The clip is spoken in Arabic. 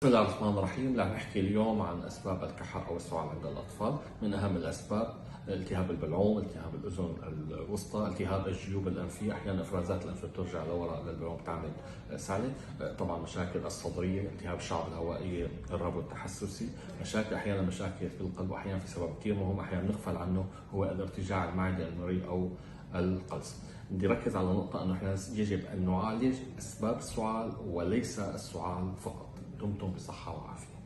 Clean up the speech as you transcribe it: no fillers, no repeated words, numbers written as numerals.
بسم الله الرحمن الرحيم. رح نحكي اليوم عن أسباب الكحة أو السعال عند الأطفال. من أهم الأسباب التهاب البلعوم، التهاب الأذن الوسطى، التهاب الجيوب الأنفية، أحيانا إفرازات الأنف بترجع لوراء للبلعوم بتعمل سعلة. طبعا مشاكل الصدرية، التهاب الشعب الهوائية، الربو التحسسي، أحيانا مشاكل في القلب، وأحيانا في سبب كثير مهم أحيانا نغفل عنه هو الارتجاع المعدي المريء أو القلص. بدي ركز على نقطة أنه إحنا يجب أن نعالج أسباب السعال وليس السعال فقط. دمتم بصحة وعافية.